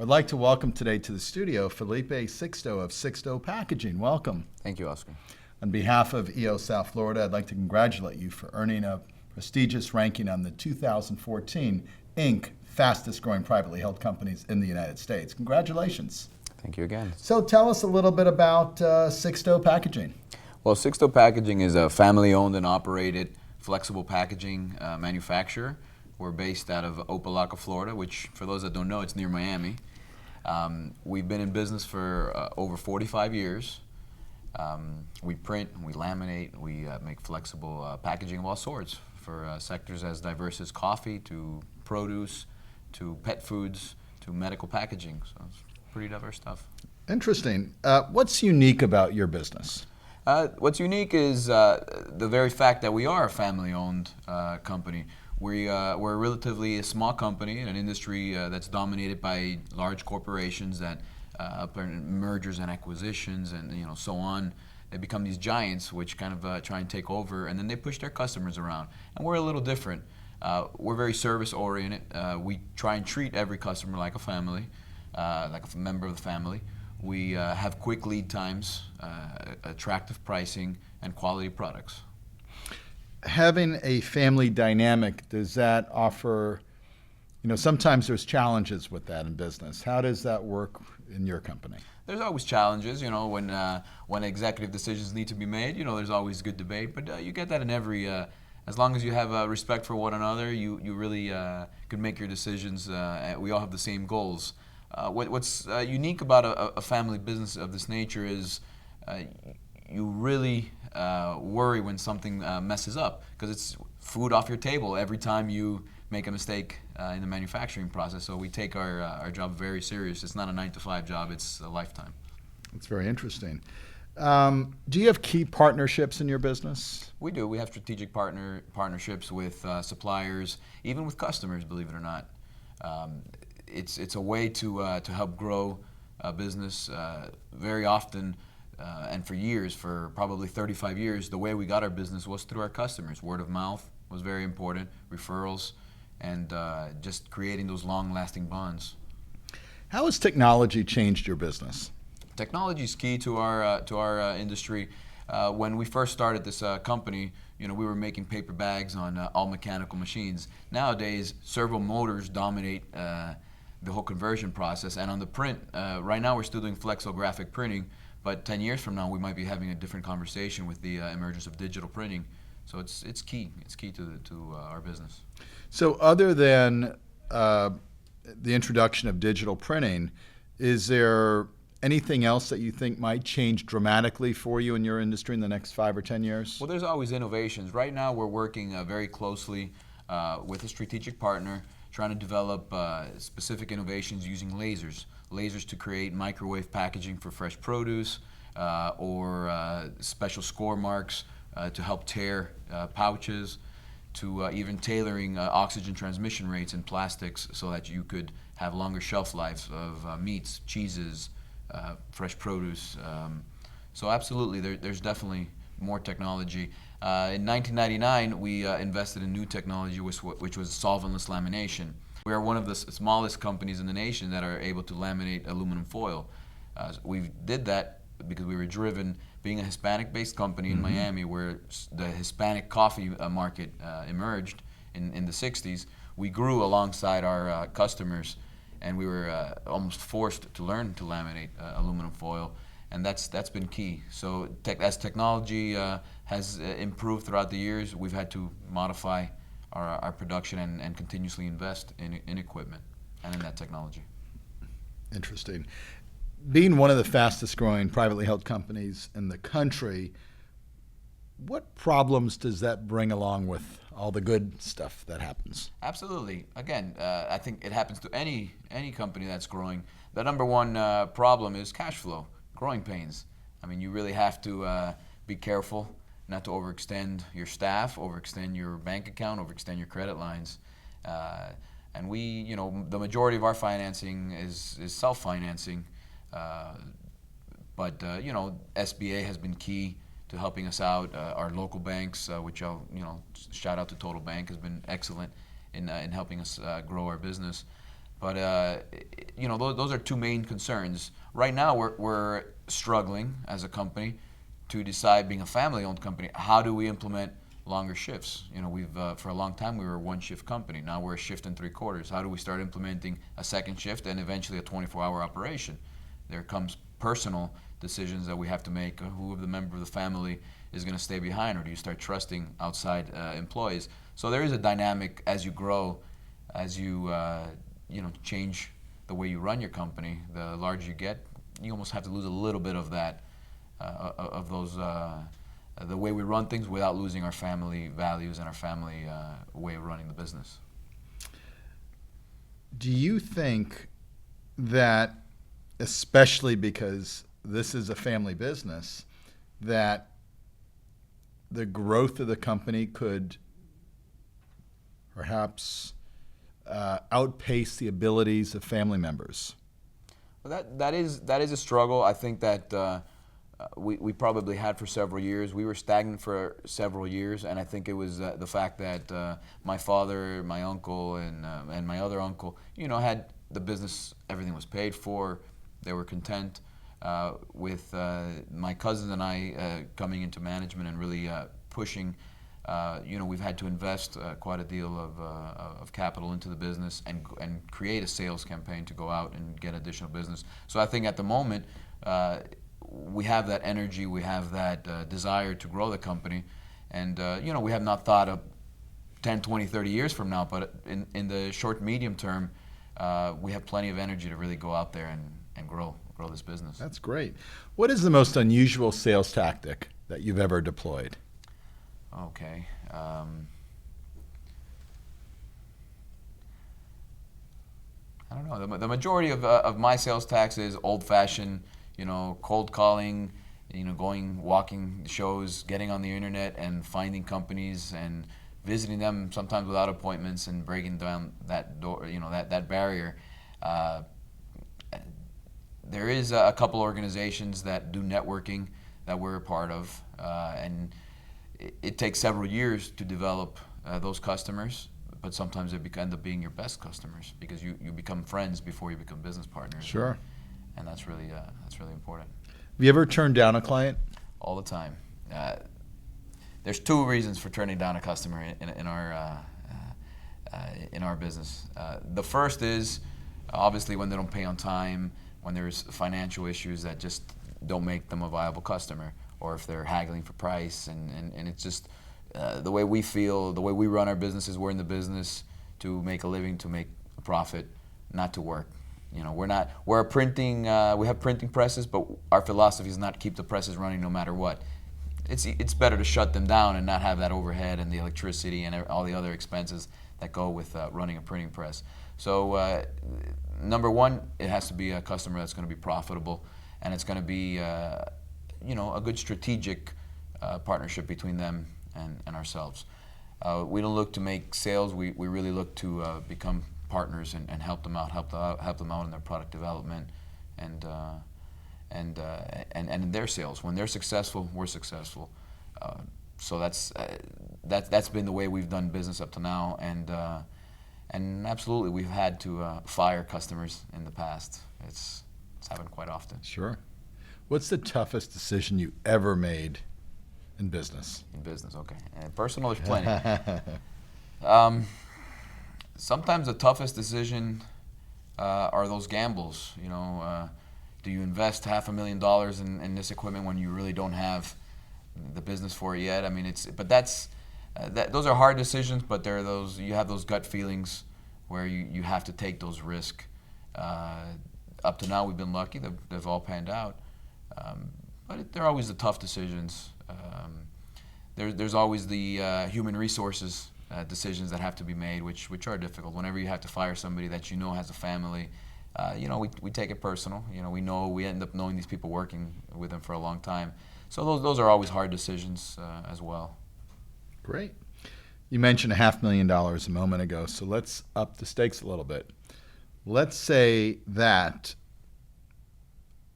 I'd like to welcome today to the studio Felipe Sixto of Sixto Packaging. Welcome. Thank you, Oscar. On behalf of EO South Florida, I'd like to congratulate you for earning a prestigious ranking on the 2014 Inc. Fastest Growing Privately Held Companies in the United States. Congratulations. Thank you again. So tell us a little bit about Sixto Packaging. Well, Sixto Packaging is a family-owned and operated flexible packaging manufacturer. We're based out of Opa-locka, Florida, which, for those that don't know, it's near Miami. We've been in business for over 45 years. We print, we laminate, we make flexible packaging of all sorts for sectors as diverse as coffee to produce to pet foods to medical packaging. So it's pretty diverse stuff. Interesting. What's unique about your business? What's unique is the very fact that we are a family-owned company. We're a relatively small company in an industry that's dominated by large corporations that mergers and acquisitions and so on. They become these giants which kind of try and take over, and then they push their customers around. And we're a little different. We're very service-oriented. We try and treat every customer like a family, like a member of the family. We have quick lead times, attractive pricing, and quality products. Having a family dynamic, does that offer, sometimes there's challenges with that in business. How does that work in your company? There's always challenges, when executive decisions need to be made, there's always good debate, but you get that in every, as long as you have respect for one another, you really can make your decisions. We all have the same goals. What's unique about a family business of this nature is you really worry when something messes up, because it's food off your table every time you make a mistake in the manufacturing process. So we take our job very serious. It's not a 9-to-5 job, it's a lifetime. That's very interesting. Do you have key partnerships in your business? We do. We have strategic partnerships with suppliers, even with customers, believe it or not. It's a way to help grow a business. Very often, and for years, for probably 35 years, the way we got our business was through our customers. Word of mouth was very important, referrals, and just creating those long-lasting bonds. How has technology changed your business? Technology is key to our industry. When we first started this company, we were making paper bags on all mechanical machines. Nowadays, servo motors dominate the whole conversion process, and on the print, right now we're still doing flexographic printing, but 10 years from now we might be having a different conversation with the emergence of digital printing. So it's key. It's key to our business. So other than the introduction of digital printing, is there anything else that you think might change dramatically for you in your industry in the next 5 or 10 years? Well, there's always innovations. Right now we're working very closely with a strategic partner, trying to develop specific innovations using lasers. Lasers to create microwave packaging for fresh produce or special score marks to help tear pouches, to even tailoring oxygen transmission rates in plastics so that you could have longer shelf lives of meats, cheeses, fresh produce. So absolutely, there's definitely more technology. In 1999, we invested in new technology, which was solventless lamination. We are one of the smallest companies in the nation that are able to laminate aluminum foil. We did that because we were driven, being a Hispanic-based company in Miami, where the Hispanic coffee market emerged in the 60s. We grew alongside our customers, and we were almost forced to learn to laminate aluminum foil, and that's been key. So as technology has improved throughout the years, we've had to modify our production and continuously invest in equipment and in that technology. Interesting. Being one of the fastest growing privately held companies in the country, what problems does that bring along with all the good stuff that happens? Absolutely. Again, I think it happens to any company that's growing. The number one problem is cash flow, growing pains. I mean, you really have to be careful not to overextend your staff, overextend your bank account, overextend your credit lines. And we, the majority of our financing is self-financing. But SBA has been key to helping us out. Our local banks, which I'll shout out to Total Bank, has been excellent in helping us grow our business. But those are two main concerns. Right now, we're struggling as a company to decide, being a family-owned company, how do we implement longer shifts? We've for a long time we were a one-shift company. Now we're a shift and 3/4. How do we start implementing a second shift and eventually a 24-hour operation? There comes personal decisions that we have to make. Who of the member of the family is going to stay behind, or do you start trusting outside employees? So there is a dynamic as you grow, as you change the way you run your company. The larger you get, you almost have to lose a little bit of that, of those, the way we run things, without losing our family values and our family way of running the business. Do you think that, especially because this is a family business, that the growth of the company could perhaps outpace the abilities of family members? Well, that is a struggle. I think that we probably had for several years. We were stagnant for several years, and I think it was the fact that my father, my uncle, and my other uncle, had the business. Everything was paid for. They were content. With my cousins and I coming into management and really pushing, we've had to invest quite a deal of capital into the business and create a sales campaign to go out and get additional business. So I think at the moment we have that energy, we have that desire to grow the company, and we have not thought of 10, 20, 30 years from now, but in the short, medium term, we have plenty of energy to really go out there and grow this business. That's great. What is the most unusual sales tactic that you've ever deployed? Okay. I don't know. The majority of my sales tax is old-fashioned, cold calling, walking shows, getting on the internet and finding companies and visiting them, sometimes without appointments, and breaking down that door, that barrier. There is a couple organizations that do networking that we're a part of, and it takes several years to develop those customers, but sometimes they end up being your best customers because you become friends before you become business partners. Sure. And that's really important. Have you ever turned down a client? All the time. There's two reasons for turning down a customer in our business. The first is obviously when they don't pay on time, when there's financial issues that just don't make them a viable customer, or if they're haggling for price, and it's just the way we feel, the way we run our businesses. We're in the business to make a living, to make a profit, not to work. We're a printing, we have printing presses, but our philosophy is not to keep the presses running no matter what. It's better to shut them down and not have that overhead and the electricity and all the other expenses that go with running a printing press. So number one, it has to be a customer that's going to be profitable, and it's going to be a good strategic partnership between them and ourselves. We don't look to make sales. We really look to become partners and help them out in their product development and in their sales. When they're successful, we're successful. So that's been the way we've done business up to now, and absolutely we've had to fire customers in the past. It's happened quite often. Sure. What's the toughest decision you ever made in business? In business, okay. And personal, there's plenty. Sometimes the toughest decision are those gambles. Do you invest $500,000 in this equipment when you really don't have the business for it yet? I mean, those are hard decisions, but there are those, you have those gut feelings where you have to take those risks. Up to now, we've been lucky; they've all panned out. But they're always the tough decisions. There's always the human resources decisions that have to be made, which are difficult. Whenever you have to fire somebody that has a family, we take it personal. We end up knowing these people, working with them for a long time. So those are always hard decisions as well. Great. You mentioned $500,000 a moment ago, so let's up the stakes a little bit. Let's say that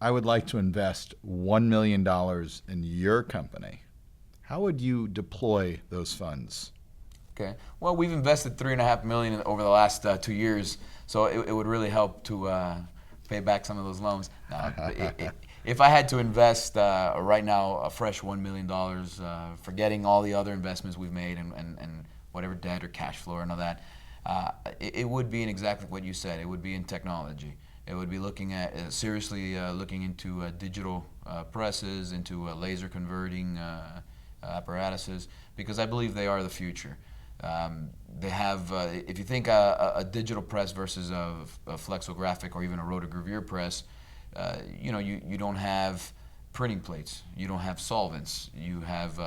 I would like to invest $1 million in your company. How would you deploy those funds? Okay. Well, we've invested $3.5 million over the last 2 years, so it would really help to pay back some of those loans. If I had to invest right now a fresh $1 million, forgetting all the other investments we've made and whatever debt or cash flow and all that, it would be in exactly what you said. It would be in technology. It would be looking at seriously looking into digital presses, into laser converting apparatuses, because I believe they are the future. They have, if you think a digital press versus a flexographic or even a rotogravure press, you don't have printing plates, you don't have solvents, you have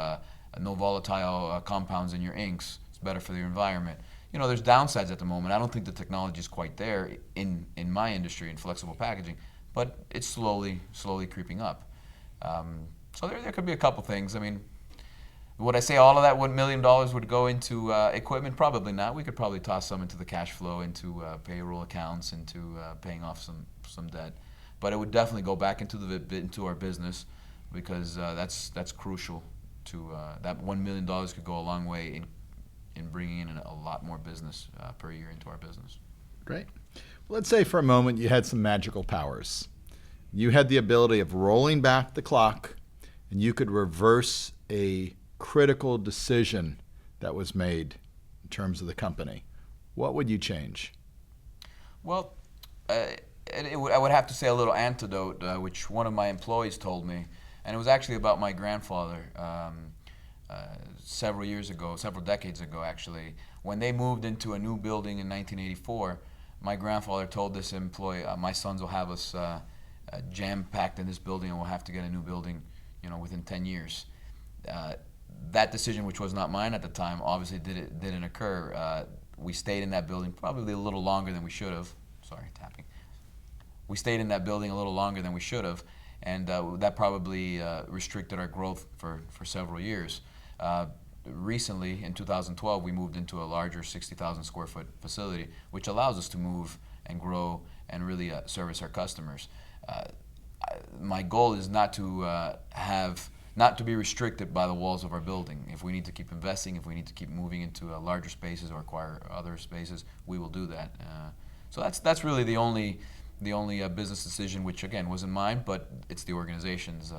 no volatile compounds in your inks. It's better for the environment. There's downsides at the moment. I don't think the technology is quite there in my industry in flexible packaging, but it's slowly creeping up. So there could be a couple things. I mean, would I say all of that $1 million would go into equipment? Probably not. We could probably toss some into the cash flow, into payroll accounts, into paying off some debt. But it would definitely go back into our business, because that's crucial. That $1 million could go a long way in bringing in a lot more business per year into our business. Great. Well, let's say for a moment you had some magical powers. You had the ability of rolling back the clock, and you could reverse a critical decision that was made in terms of the company. What would you change? Well, I would have to say a little anecdote, which one of my employees told me, and it was actually about my grandfather. Several decades ago actually, when they moved into a new building in 1984, my grandfather told this employee, my sons will have us jam-packed in this building, and we'll have to get a new building within 10 years. That decision, which was not mine at the time, obviously didn't occur. We stayed in that building probably a little longer than we should have. Sorry, tapping. We stayed in that building a little longer than we should have, and that probably restricted our growth for several years. Recently, in 2012, we moved into a larger 60,000 square foot facility, which allows us to move and grow and really service our customers. My goal is not to be restricted by the walls of our building. If we need to keep investing, if we need to keep moving into larger spaces or acquire other spaces, we will do that. So that's really the only business decision, which again wasn't mine, but it's the organization's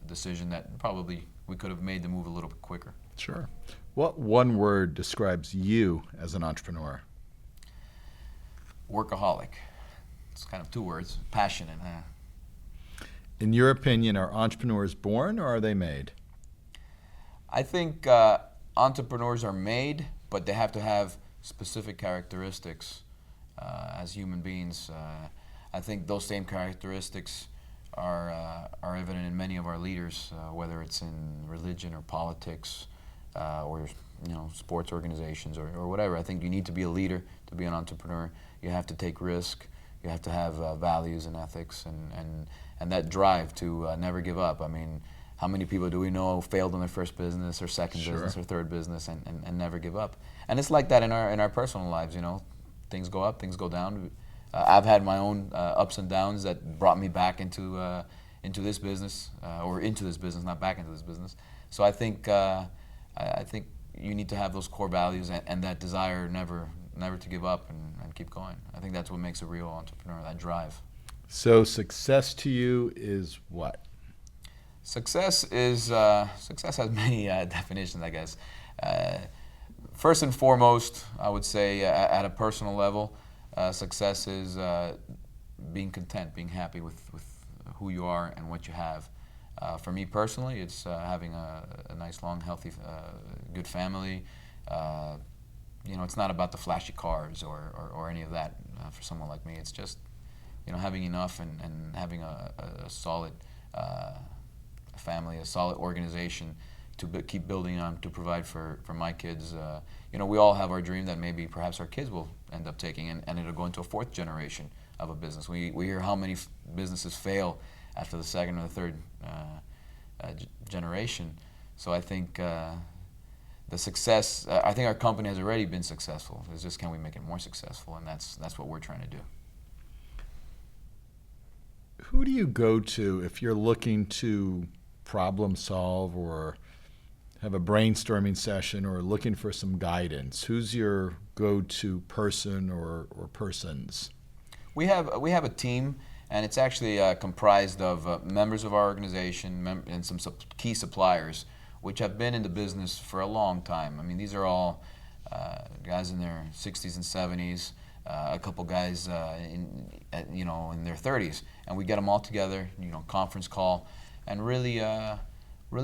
decision that probably we could have made the move a little bit quicker. Sure. What one word describes you as an entrepreneur? Workaholic. It's kind of two words. Passionate. In your opinion, are entrepreneurs born or are they made? I think entrepreneurs are made, but they have to have specific characteristics as human beings. I think those same characteristics are evident in many of our leaders, whether it's in religion or politics or sports organizations or whatever. I think you need to be a leader to be an entrepreneur. You have to take risk. You have to have values and ethics and that drive to never give up. I mean, how many people do we know failed in their first business or second business or third business and never give up? And it's like that in our personal lives. Things go up, things go down. I've had my own ups and downs that brought me back into this business, not back into this business. So I think you need to have those core values and that desire never to give up and keep going. I think that's what makes a real entrepreneur, that drive. So success to you is what? Success has many definitions, I guess. First and foremost, I would say at a personal level, success is being content, being happy with who you are and what you have. For me personally, it's having a nice, long, healthy, good family. It's not about the flashy cars or any of that for someone like me. It's just having enough and having a solid family, a solid organization to keep building on, to provide for my kids. We all have our dream that maybe perhaps our kids will end up taking, and it'll go into a fourth generation of a business. We hear how many businesses fail after the second or the third generation. So I think the success, I think our company has already been successful. It's just, can we make it more successful? And that's what we're trying to do. Who do you go to if you're looking to problem solve or have a brainstorming session or looking for some guidance, who's your go-to person or persons? We have a team, and it's actually comprised of members of our organization and some key suppliers, which have been in the business for a long time. I mean, these are all guys in their 60s and 70s, a couple guys in their 30s, and we get them all together, conference call, and really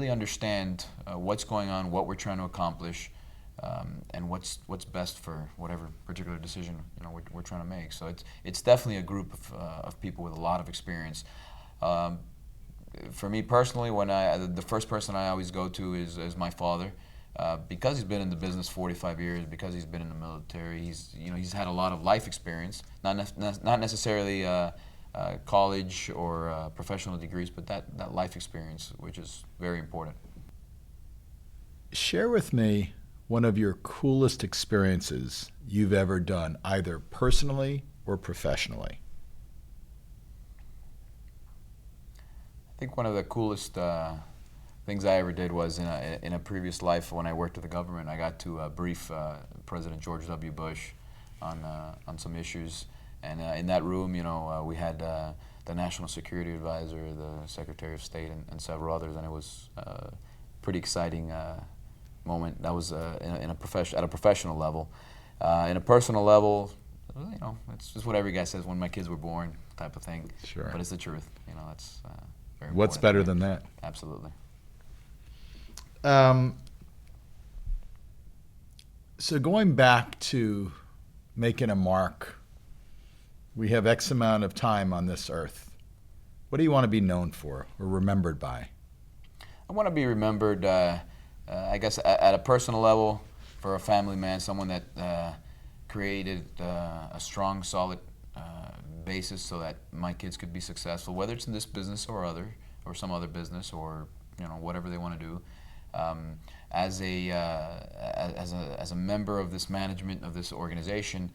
understand what's going on, what we're trying to accomplish, and what's best for whatever particular decision we're trying to make. So it's definitely a group of people with a lot of experience. For me personally, the first person I always go to is my father, because he's been in the business 45 years, because he's been in the military. He's had a lot of life experience, not necessarily college or professional degrees, but that life experience, which is very important. Share with me one of your coolest experiences you've ever done, either personally or professionally. I think one of the coolest things I ever did was in a previous life when I worked with the government. I got to brief President George W. Bush on some issues, and in that room, we had the National Security Advisor, the Secretary of State, and several others, and it was a pretty exciting moment. That was at a professional level. In a personal level, it's just what every guy says, when my kids were born, type of thing. Sure. But it's the truth. That's very What's important. better than that? Absolutely. So going back to making a mark, we have X amount of time on this earth. What do you want to be known for or remembered by? I want to be remembered, I guess, at a personal level, for a family man, someone that created a strong, solid basis so that my kids could be successful, whether it's in this business or some other business, or whatever they want to do. As a member of this management of this organization,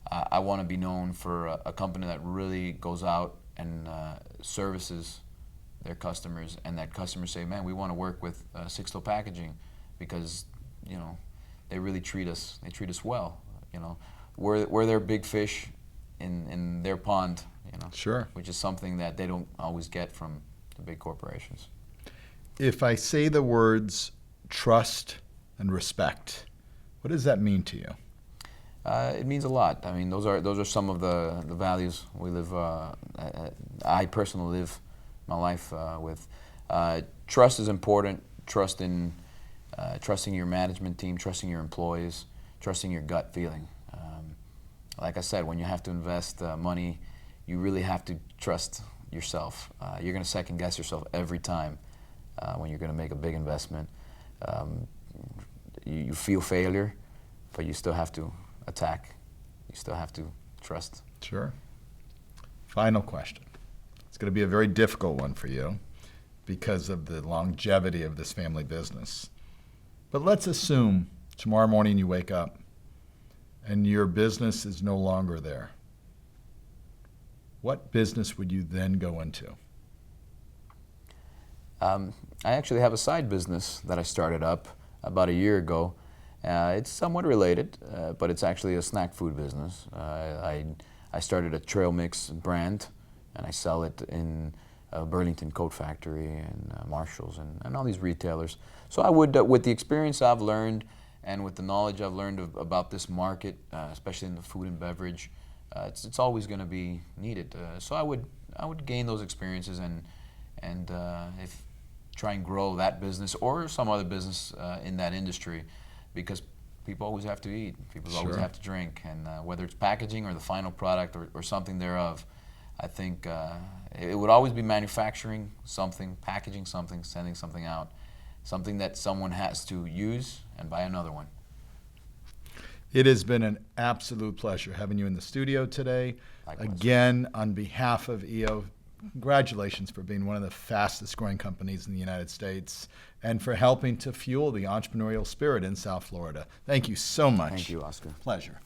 I want to be known for a company that really goes out and services their customers, and that customers say, "Man, we want to work with Sixto Packaging because they really treat us well." We're their big fish in their pond. Sure. Which is something that they don't always get from the big corporations. If I say the words trust and respect, what does that mean to you? It means a lot. I mean, those are some of the values we live. I personally live my life with. Trust is important. Trusting your management team, trusting your employees, trusting your gut feeling. Like I said, when you have to invest money, you really have to trust yourself. You're going to second guess yourself every time when you're going to make a big investment. You feel failure, but you still have to attack. You still have to trust. Sure. Final question. It's going to be a very difficult one for you because of the longevity of this family business. But let's assume tomorrow morning you wake up and your business is no longer there. What business would you then go into? I actually have a side business that I started up about a year ago. It's somewhat related, but it's actually a snack food business. I started a trail mix brand, and I sell it in Burlington Coat Factory and Marshalls and all these retailers. So I would, with the experience I've learned and with the knowledge I've learned about this market, especially in the food and beverage, it's always going to be needed. So I would gain those experiences and if try and grow that business or some other business in that industry, because people always have to eat, people always Sure. have to drink, and whether it's packaging or the final product or something thereof, I think it would always be manufacturing something, packaging something, sending something out, something that someone has to use and buy another one. It has been an absolute pleasure having you in the studio today. Likewise. Again, on behalf of EO, congratulations for being one of the fastest growing companies in the United States and for helping to fuel the entrepreneurial spirit in South Florida. Thank you so much. Thank you, Oscar. Pleasure.